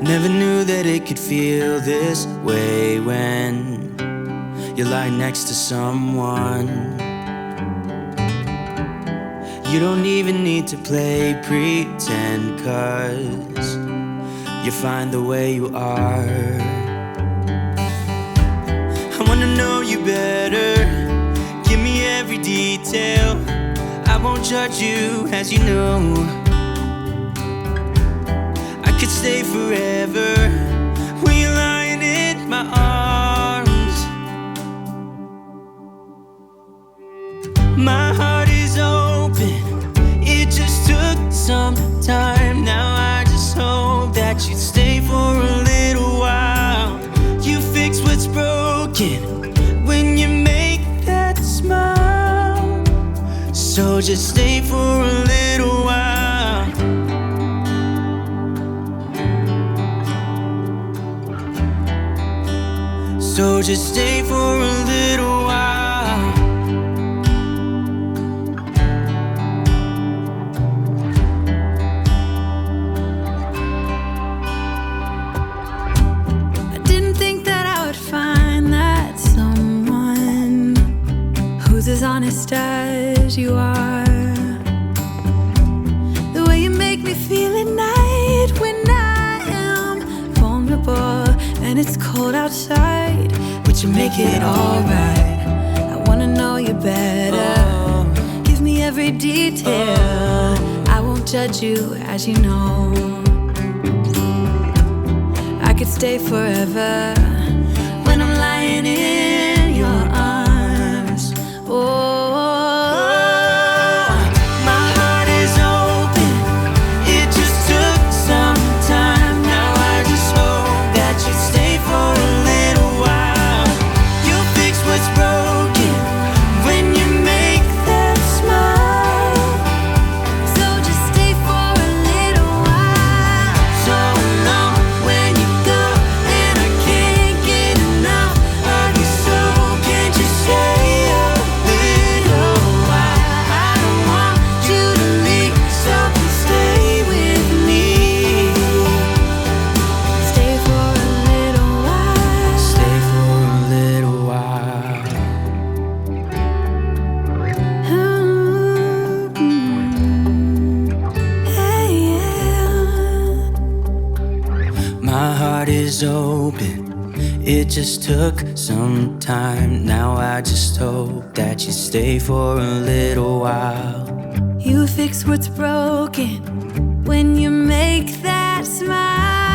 Never knew that it could feel this way when you lie next to someone. You don't even need to play pretend, 'cause you're fine the way you are. I wanna know you better, give me every detail. I won't judge you, as you know. I could stay forever when you're lying in my arms. My heart is open, it just took some time. Now I just hope that you'd stay for a little while. You fix what's broken when you make that smile. So just stay for a little while. So just stay for a little while. I didn't think that I would find that someone who's as honest as you are. The way you make me feel at night when I am vulnerable and it's cold outside, but you make it alright. I wanna know you better, give me every detail. I won't judge you, as you know. I could stay forever when I'm lying in your arms. Oh, my heart is open, it just took some time. Now I just hope that you stay for a little while. You'll fix what's broken when you make that smile. so just stay for a little while. So long when you go, and I can't get enough of you. So can't you stay a little while? I don't want you to leave, so stay with me. Stay for a little while. Stay for a little while. Hey, yeah. My heart is open, it just took some time. Now I just hope that you stay for a little while. You fix what's broken when you make that smile.